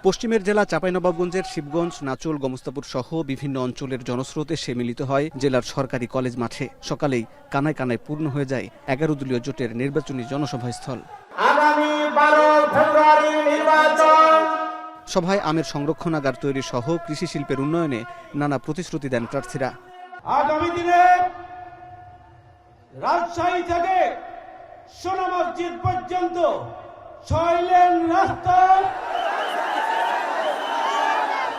পশ্চিমের জেলা চাঁপাইনবাবগঞ্জের শিবগঞ্জ, নাচুল, গোমস্তাপুর সহ বিভিন্ন অঞ্চলের জনস্রোতে সে মিলিত হয় জেলার সরকারি কলেজ মাঠে। সকালেই কানায় কানায় পূর্ণ হয়ে যায় 11 দলীয় জোটের নির্বাচনী জনসভাস্থল। আগামী 12 ফেব্রুয়ারি নির্বাচন সভায় আমের সংরক্ষণাগার তৈরি সহ কৃষি শিল্পের উন্নয়নে নানা প্রতিশ্রুতি দেন প্রার্থীরা। আগামী দিনে রাজশাহী থেকে সোনা মসজিদ পর্যন্ত 6 লেন রাস্তা।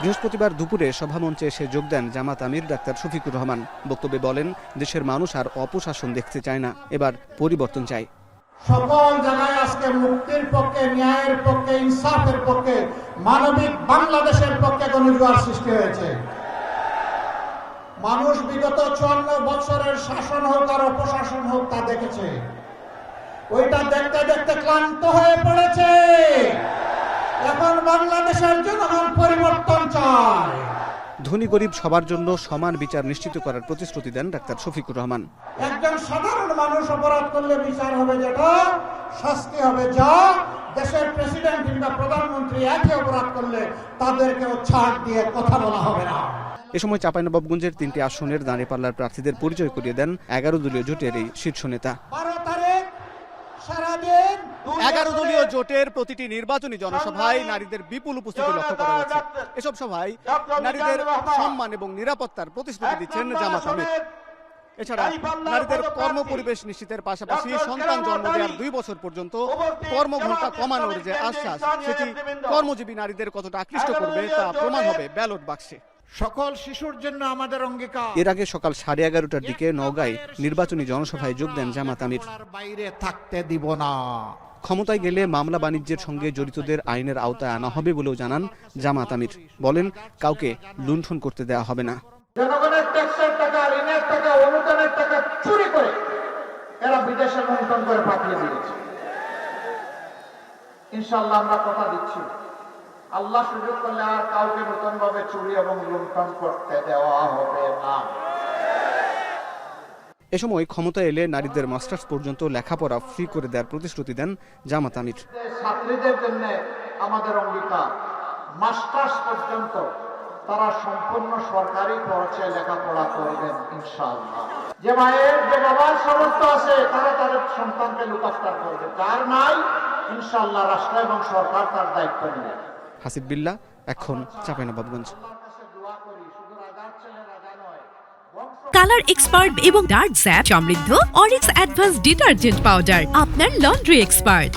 বৃহস্পতিবার দুপুরে সভামঞ্চে এসে যোগ দেন জামাত আমির ডাক্তার শফিকুর রহমান। বক্তব্যে বলেন, দেশের মানুষ আর অপশাসন দেখতে চায় না, এবার পরিবর্তন চায়। সকল জায়গায় আজকে মুক্তির পক্ষে, ন্যায়ের পক্ষে, ইনসাফের পক্ষে, মানবিক বাংলাদেশের পক্ষে গণজোয়ার সৃষ্টি হয়েছে। মানুষ বিগত 54 বছরের শাসন হোক আর অপশাসন হোক তা দেখেছে। ওইটা দেখতে দেখতে ক্লান্ত হয়ে পড়েছে। এখন বাংলাদেশের জনগণ পরিবর্তন চায়। ধনী গরিব সবার জন্য সমান বিচার নিশ্চিত করার প্রতিশ্রুতি দেন ডাক্তার শফিকুর রহমান। একজন সাধারণ মানুষ অপরাধ করলে বিচার হবে, যেটা শাস্তি হবে, যা দেশের প্রেসিডেন্ট কিংবা প্রধানমন্ত্রী একই অপরাধ করলে তাদেরকেও ছাড় দিয়ে কথা বলা হবে না। এ সময় চাঁপাইনবাবগঞ্জের 3টি আসনের দাঁড়িপাল্লার প্রার্থীদের পরিচয় করিয়ে দেন 11 দলীয় জোটের এই শীর্ষ নেতা। 12 তারিখ সারাদিন 11 দলীয় জোটের প্রতিটি নির্বাচনী জনসভায় নারীদের বিপুল উপস্থিতি লক্ষ্য করা গেছে। এসব সভায় নারীদের সম্মান এবং নিরাপত্তার প্রতিশ্রুতি দিচ্ছেন জামাত আমির। এছাড়া নারীদের কর্মপরিবেশ নিশ্চিতের পাশাপাশি সন্তান জন্ম দেওয়ার 2 বছর পর্যন্ত কর্মঘণ্টা কমানোর যে আশ্বাস, সেটি কর্মজীবী নারীদের কতটা আকৃষ্ট করবে তা প্রমাণ হবে ব্যালট বাক্সে। সকল শিশুর জন্য আমাদের অঙ্গীকার। এর আগে সকাল 11:30টার দিকে নওগাঁয় নির্বাচনী জনসভায় যোগ দেন জামাত আমির। বাইরে থাকতে দিব না। ক্ষমতায় গেলে মামলা বাণিজ্যের সঙ্গে জড়িতদের আইনের আওতায় আনা হবে বলেও জানান জামাত আমির। বলেন, কাউকে লুণ্ঠন করতে দেওয়া হবে না। জনগণের ট্যাক্সের টাকা, ঋণের টাকা, অনুদানের টাকা চুরি করে এরা বিদেশে লুণ্ঠন করে পাঠিয়ে দিয়েছে। ইনশাআল্লাহ আমরা কথা দিচ্ছি, আল্লাহ সুযোগ করলে আর কাউকে নতুন ভাবে চুরি এবং লুণ্ঠন করতে দেওয়া হবে না। এ সময় ক্ষমতা এলে নারীদের মাস্টার্স পর্যন্ত লেখাপড়া ফ্রি করে দেওয়ার প্রতিশ্রুতি দেন জামাত আমির। ছাত্রীদের জন্য আমাদের অঙ্গীকার, মাস্টার্স পর্যন্ত তারা সম্পূর্ণ সরকারি খরচে লেখাপড়া করবেন ইনশাআল্লাহ। যে মায়ের, যে বাবার সামর্থ্য আছে তারা তাদের সন্তানকে লুক আফটার করবে, যার নাই ইনশাআল্লাহ রাষ্ট্র এবং সরকার তার দায়িত্ব নেবে। হাসিব বিল্লাহ, এখন চাঁপাইনবাবগঞ্জ। কালার এক্সপার্ট এবং ডার্ক স্যাপ সমৃদ্ধ অরিক্স অ্যাডভান্স ডিটারজেন্ট পাউডার, আপনার লন্ড্রি এক্সপার্ট।